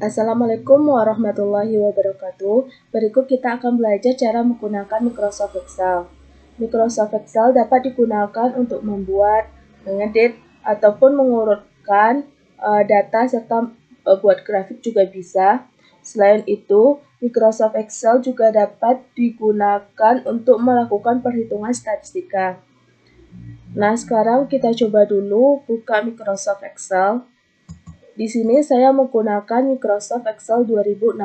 Assalamualaikum warahmatullahi wabarakatuh. Berikut kita akan belajar cara menggunakan Microsoft Excel. Microsoft Excel dapat digunakan untuk membuat, mengedit, ataupun mengurutkan data serta buat grafik juga bisa. Selain itu, Microsoft Excel juga dapat digunakan untuk melakukan perhitungan statistika. Nah, sekarang kita coba dulu buka Microsoft Excel. Di sini saya menggunakan Microsoft Excel 2016.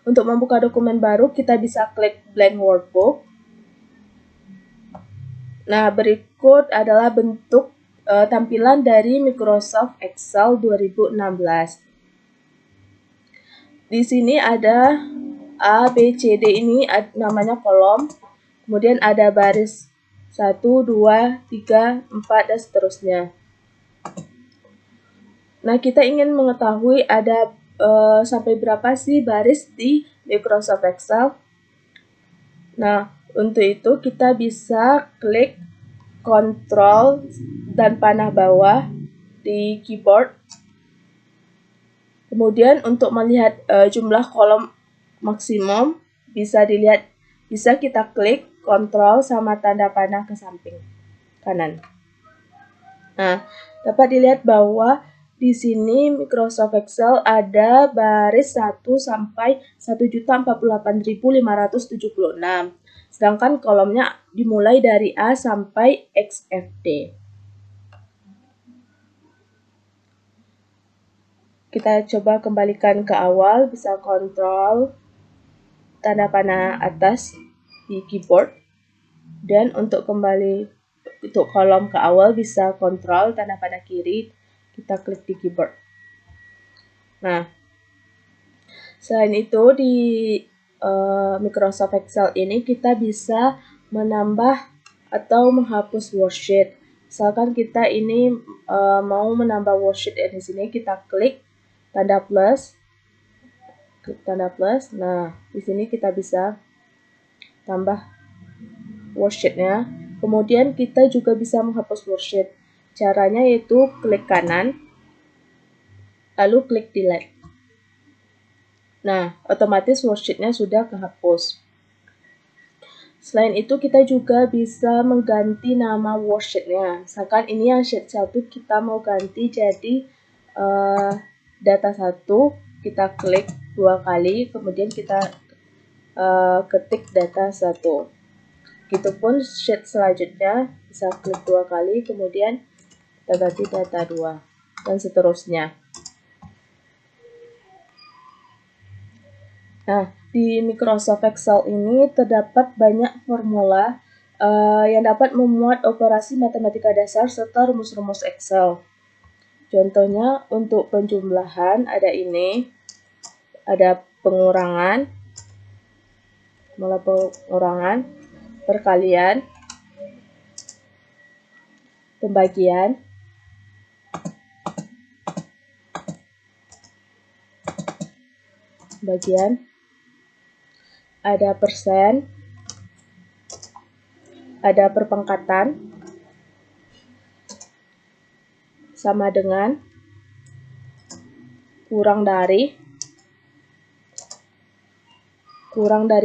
Untuk membuka dokumen baru, kita bisa klik blank workbook. Nah, berikut adalah bentuk tampilan dari Microsoft Excel 2016. Di sini ada A, B, C, D, ini namanya kolom. Kemudian ada baris 1, 2, 3, 4, dan seterusnya. Nah, kita ingin mengetahui ada sampai berapa sih baris di Microsoft Excel. Nah, untuk itu kita bisa klik Ctrl dan panah bawah di keyboard. Kemudian untuk melihat jumlah kolom maksimum bisa kita klik Ctrl sama tanda panah ke samping kanan. Nah, dapat dilihat bahwa di sini Microsoft Excel ada baris 1 sampai 1.048.576. Sedangkan kolomnya dimulai dari A sampai XFD. Kita coba kembalikan ke awal, bisa Ctrl tanda panah atas di keyboard. Dan untuk kembali untuk kolom ke awal bisa Ctrl tanda panah kiri, kita klik di keyboard. Nah, selain itu di Microsoft Excel ini kita bisa menambah atau menghapus worksheet. Misalkan kita ini mau menambah worksheet di sini, kita klik tanda plus. Nah, di sini kita bisa tambah worksheetnya. Kemudian kita juga bisa menghapus worksheet. Caranya yaitu klik kanan, lalu klik delete. Nah, otomatis worksheetnya sudah kehapus. Selain itu, kita juga bisa mengganti nama worksheetnya. Misalkan ini yang sheet 1 kita mau ganti jadi data 1, kita klik 2 kali, kemudian kita ketik data 1. Begitupun sheet selanjutnya bisa klik 2 kali, kemudian kita ganti data 2, dan seterusnya. Nah, di Microsoft Excel ini terdapat banyak formula yang dapat memuat operasi matematika dasar serta rumus-rumus Excel. Contohnya untuk penjumlahan ada ini, ada pengurangan, perkalian, pembagian, ada persen, ada perpangkatan, sama dengan, kurang dari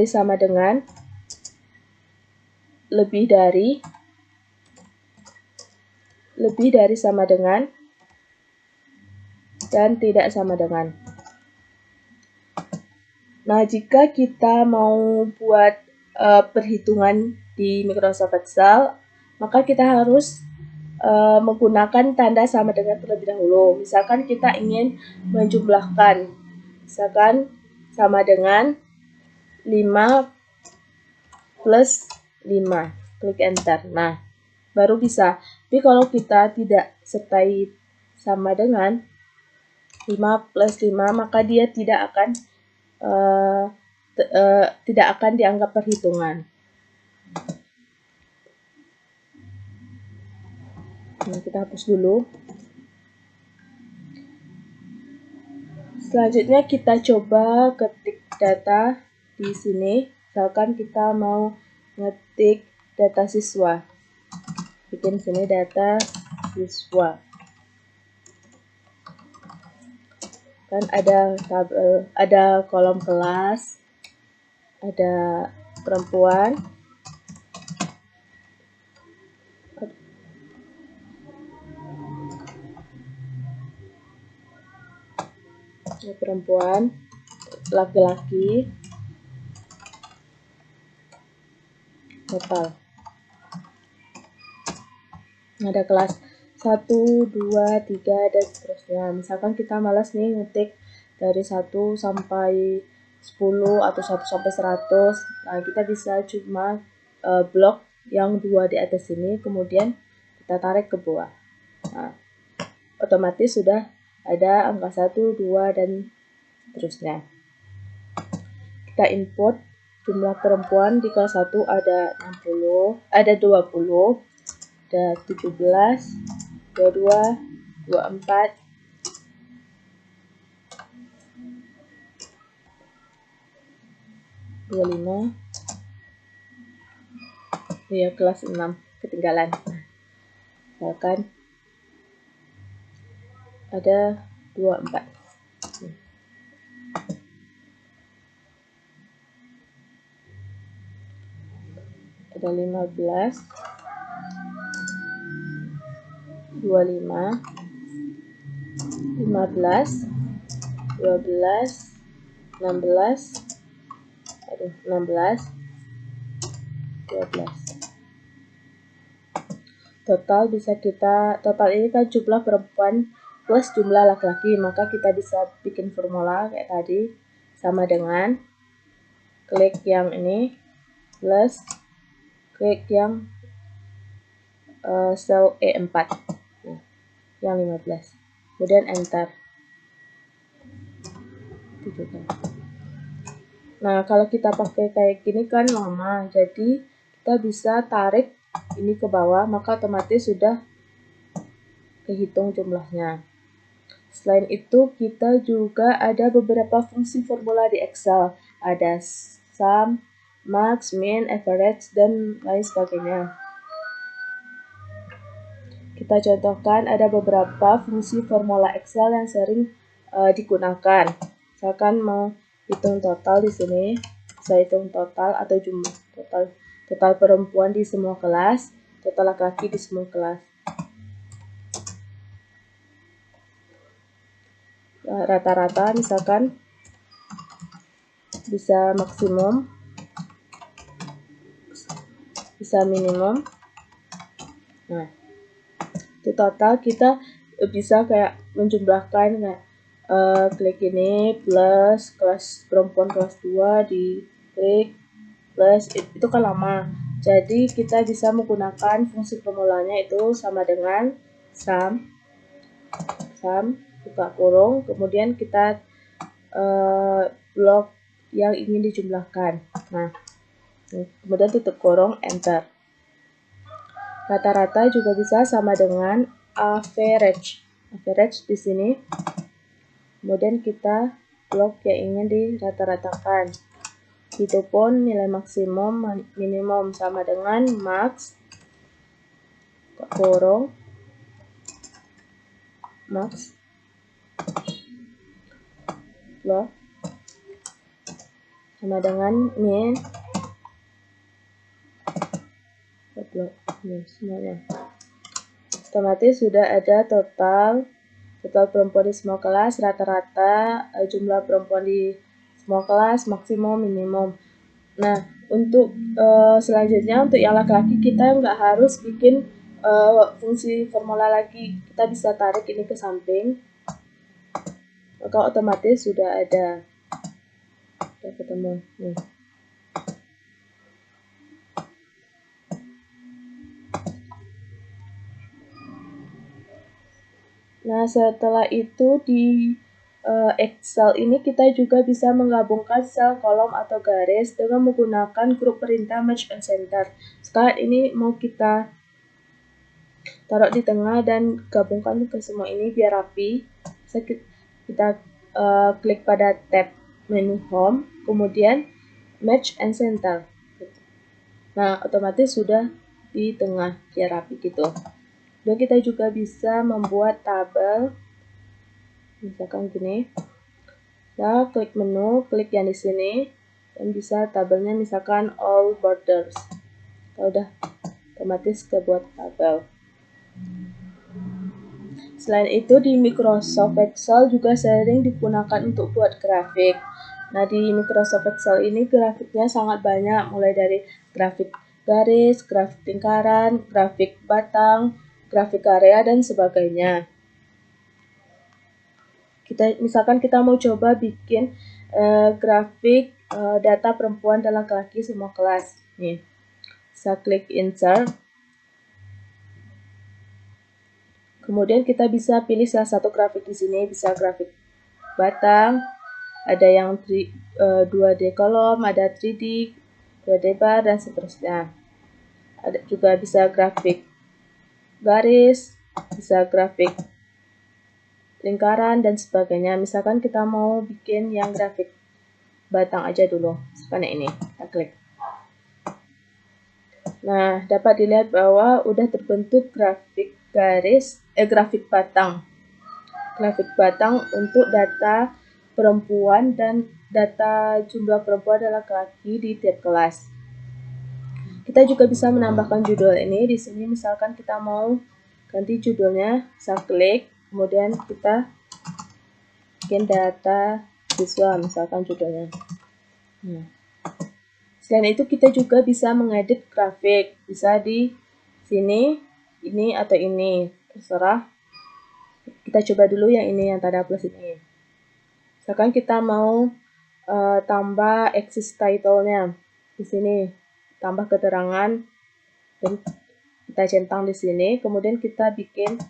sama dengan, lebih dari sama dengan, dan tidak sama dengan. Nah, jika kita mau buat perhitungan di Microsoft Excel, maka kita harus menggunakan tanda sama dengan terlebih dahulu. Misalkan kita ingin menjumlahkan, misalkan sama dengan 5 plus 5, klik enter. Nah, baru bisa. Tapi kalau kita tidak sertai sama dengan 5 plus 5, maka dia tidak akan dianggap perhitungan. Nah, kita hapus dulu. Selanjutnya kita coba ketik data di sini. Misalkan kita mau ngetik data siswa. bikin sini data siswa. Kan ada tabel, ada kolom kelas, ada perempuan, laki-laki, total. Ada kelas 1, 2, 3, dan seterusnya. Misalkan kita malas nih ngetik dari 1 sampai 10 atau 1 sampai 100. Nah, kita bisa cuma blok yang 2 di atas ini, kemudian kita tarik ke bawah. Nah, otomatis sudah ada angka 1, 2, dan seterusnya. Kita input jumlah perempuan di kelas 1 ada 60, ada 20, ada 17, 22, 24, 25, ya kelas 6 ketinggalan. Misalkan ada 24. Ada 15, 25, 15, 12, 16, 12. Total ini kan jumlah perempuan plus jumlah laki-laki, maka kita bisa bikin formula kayak tadi, sama dengan klik yang ini plus klik yang sel E4 yang 15, kemudian enter. Nah, kalau kita pakai kayak gini kan lama, jadi kita bisa tarik ini ke bawah, maka otomatis sudah kehitung jumlahnya. Selain itu, kita juga ada beberapa fungsi formula di Excel. Ada sum, max, min, average, dan lain sebagainya. Kita contohkan ada beberapa fungsi formula Excel yang sering digunakan. Misalkan mau hitung total di sini, bisa hitung total atau jumlah total perempuan di semua kelas, total laki-laki di semua kelas. Rata-rata misalkan bisa maksimum, bisa minimum. Nah, itu total kita bisa kayak menjumlahkan kayak klik ini plus kelas perempuan kelas 2 di klik plus itu kan lama. Jadi kita bisa menggunakan fungsi formulanya itu sama dengan sum buka kurung, kemudian kita blok yang ingin dijumlahkan. Nah, kemudian tutup kurung, enter. Rata-rata juga bisa sama dengan average di sini. Kemudian kita blok yang ingin dirata-ratakan. Itu pun nilai maksimum minimum sama dengan max kurung max blok sama dengan min blok semuanya. Otomatis sudah ada total perempuan di semua kelas, rata-rata, jumlah perempuan di semua kelas, maksimum, minimum. Nah, untuk selanjutnya untuk yang laki-laki kita nggak harus bikin fungsi formula lagi, kita bisa tarik ini ke samping, maka otomatis sudah ada. Sudah ketemu nih. Nah, setelah itu di Excel ini kita juga bisa menggabungkan sel, kolom, atau garis dengan menggunakan grup perintah Match and Center. Sekarang ini mau kita taruh di tengah dan gabungkan ke semua ini biar rapi. Kita klik pada tab menu Home, kemudian Match and Center. Nah, otomatis sudah di tengah biar rapi gitu. Dan kita juga bisa membuat tabel, misalkan gini. Kita klik menu, klik yang di sini, dan bisa tabelnya misalkan all borders. Kita udah otomatis kebuat tabel. Selain itu di Microsoft Excel juga sering digunakan untuk buat grafik. Nah, di Microsoft Excel ini grafiknya sangat banyak, mulai dari grafik garis, grafik lingkaran, grafik batang, grafik area, dan sebagainya. Misalkan kita mau coba bikin grafik data perempuan dan laki-laki semua kelas. Nih, bisa klik insert. Kemudian kita bisa pilih salah satu grafik di sini, bisa grafik batang, ada yang 2D kolom, ada 3D, 2D bar, dan seterusnya. Ada juga bisa grafik garis, bisa grafik lingkaran, dan sebagainya. Misalkan kita mau bikin yang grafik batang aja dulu, misalkan ini, kita klik. Nah, dapat dilihat bahwa udah terbentuk grafik grafik batang. Grafik batang untuk data perempuan dan data jumlah perempuan dan laki-laki di tiap kelas. Kita juga bisa menambahkan judul ini. Di sini misalkan kita mau ganti judulnya, bisa klik, kemudian kita bikin data siswa, misalkan judulnya. Selain itu kita juga bisa mengedit grafik, bisa di sini, ini atau ini, terserah. Kita coba dulu yang ini, yang tanda plus ini. Misalkan kita mau tambah axis title-nya di sini, tambah keterangan, dan kita centang di sini. Kemudian kita bikin,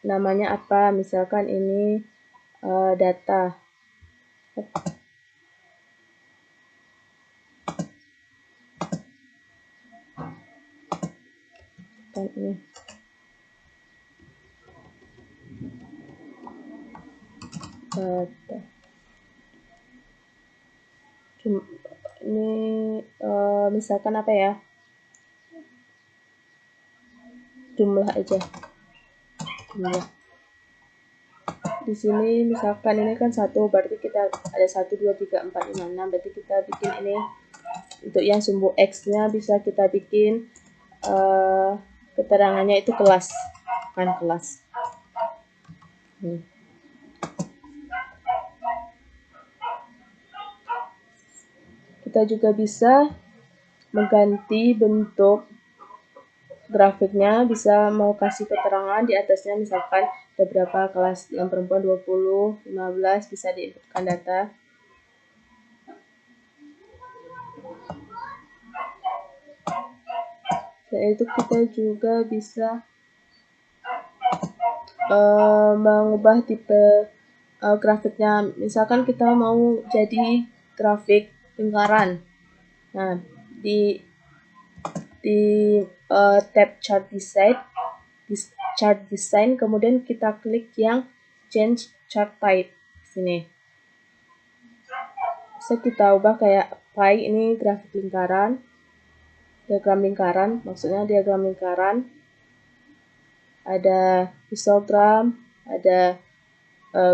namanya apa? Misalkan ini data. Dan ini. Ini misalkan apa ya, jumlah aja, jumlah. Di sini misalkan ini kan 1, berarti kita ada 1, 2, 3, 4, 5, 6, berarti kita bikin ini untuk yang sumbu X nya bisa kita bikin keterangannya itu kelas, kan kelas. Kita juga bisa mengganti bentuk grafiknya, bisa mau kasih keterangan di atasnya, misalkan ada berapa kelas yang perempuan 20, 15, bisa diinputkan data. Dan itu kita juga bisa mengubah tipe grafiknya. Misalkan kita mau jadi grafik lingkaran. Nah, di tab chart design, kemudian kita klik yang change chart type sini. Bisa kita ubah kayak pie, ini grafik lingkaran, diagram lingkaran, maksudnya diagram lingkaran. Ada histogram, ada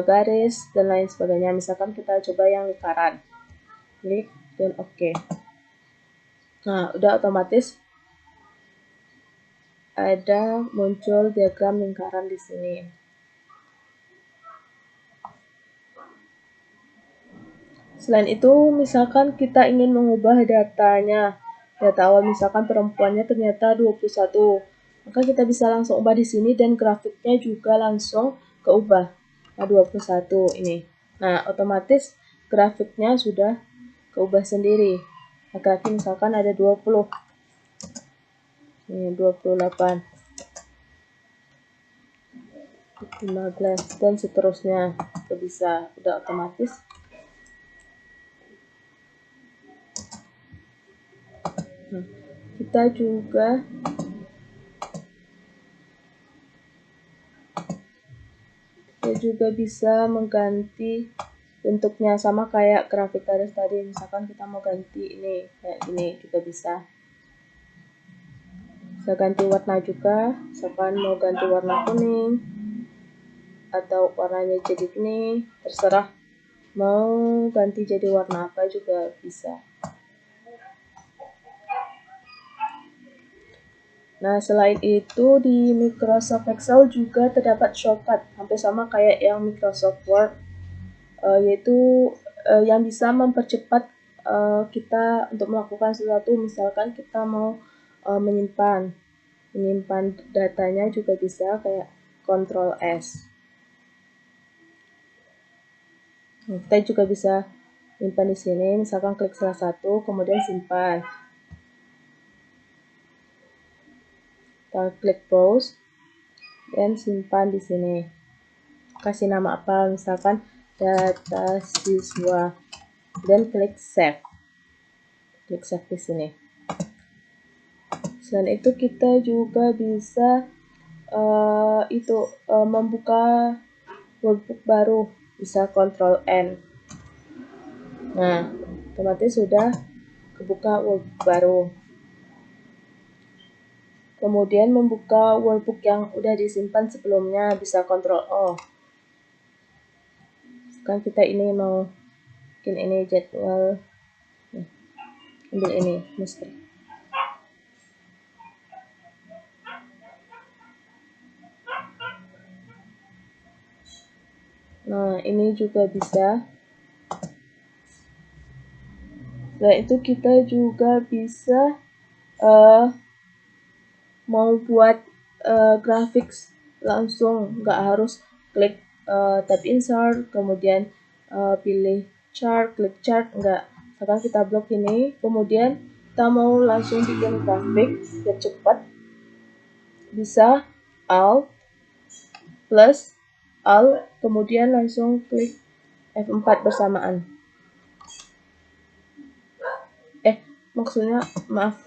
garis, dan lain sebagainya. Misalkan kita coba yang lingkaran, klik dan oke. Nah, udah otomatis ada muncul diagram lingkaran di sini. Selain itu, misalkan kita ingin mengubah datanya, data awal misalkan perempuannya ternyata 21, maka kita bisa langsung ubah di sini dan grafiknya juga langsung keubah. Nah, 21 ini. Nah, otomatis grafiknya sudah keubah sendiri. Laki-laki misalkan ada 20. Ini 28. 15 dan seterusnya. Itu bisa udah otomatis. Kita juga bisa mengganti bentuknya sama kayak grafik garis tadi. Misalkan kita mau ganti ini kayak gini juga bisa ganti warna juga. Misalkan mau ganti warna kuning atau warnanya jadi gini, terserah mau ganti jadi warna apa juga bisa. Nah, selain itu di Microsoft Excel juga terdapat shortcut hampir sama kayak yang Microsoft Word, yaitu yang bisa mempercepat kita untuk melakukan sesuatu. Misalkan kita mau menyimpan datanya juga bisa kayak Ctrl S. Nah, kita juga bisa simpan di sini, misalkan klik salah satu, kemudian simpan. Kita klik pause dan simpan di sini. Kasih nama apa, misalkan data siswa, dan klik save. Klik save di sini. Selain itu kita juga bisa membuka workbook baru, bisa Ctrl N. Nah, otomatis sudah kebuka workbook baru. Kemudian membuka workbook yang udah disimpan sebelumnya, bisa Ctrl O. Kan kita ini mau bikin ini jadwal, ambil ini mesti. Nah, ini juga bisa. Setelah itu kita juga bisa mau buat grafik langsung, nggak harus klik tab insert, kemudian pilih chart, klik chart, enggak. Sekarang kita blok ini, kemudian kita mau langsung bikin grafik biar cepat, bisa Alt plus Alt, kemudian langsung klik F4 bersamaan. Maaf.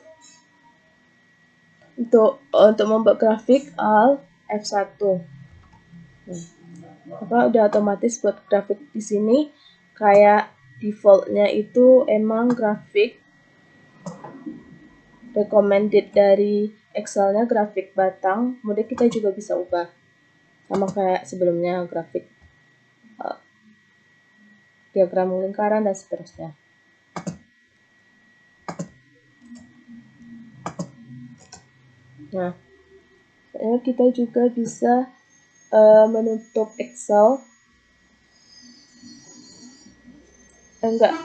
Untuk membuat grafik Alt F1. Maka udah otomatis buat grafik di sini. Kayak defaultnya itu emang grafik recommended dari Excelnya grafik batang. Kemudian kita juga bisa ubah sama kayak sebelumnya, grafik diagram lingkaran dan seterusnya. Nah, kita juga bisa menutup Excel.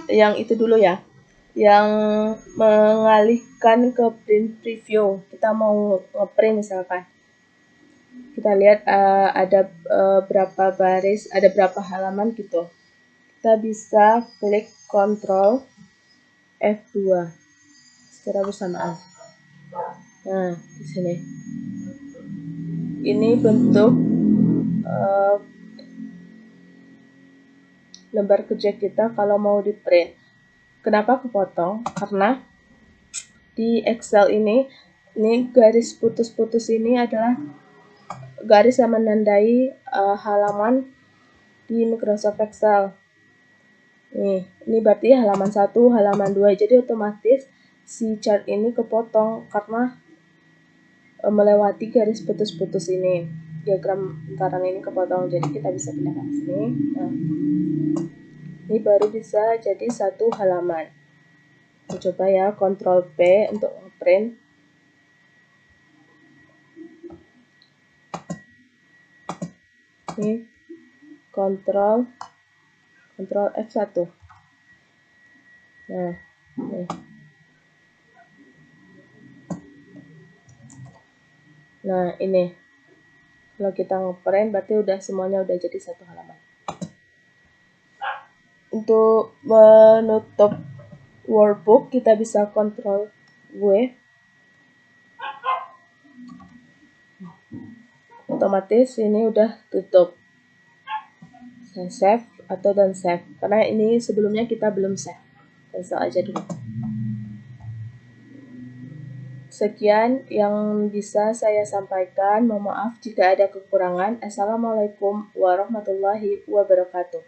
Yang itu dulu ya. Yang mengalihkan ke print preview. Kita mau ngeprint misalkan. Kita lihat ada berapa baris, ada berapa halaman gitu. Kita bisa klik Ctrl F2 secara bersamaan. Nah, di sini. Ini bentuk lembar kerja kita kalau mau di print. Kenapa kepotong? Karena di Excel ini garis putus-putus ini adalah garis yang menandai halaman di Microsoft Excel. Ini berarti halaman 1, halaman 2. Jadi otomatis si chart ini kepotong karena melewati garis putus-putus ini. Diagram lingkaran ini kepotong, jadi kita bisa pindahkan ke sini. Nah, ini baru bisa jadi satu halaman. Kita coba ya, Ctrl P untuk print. Ini Ctrl F1. Nah, ini. Nah, ini. Kalau kita ngeprint berarti udah semuanya udah jadi satu halaman. Untuk menutup workbook kita bisa Ctrl W. Otomatis ini udah tutup. Saya save atau dan save. Karena ini sebelumnya kita belum save. Cancel aja dulu. Sekian yang bisa saya sampaikan. Mohon maaf jika ada kekurangan. Assalamualaikum warahmatullahi wabarakatuh.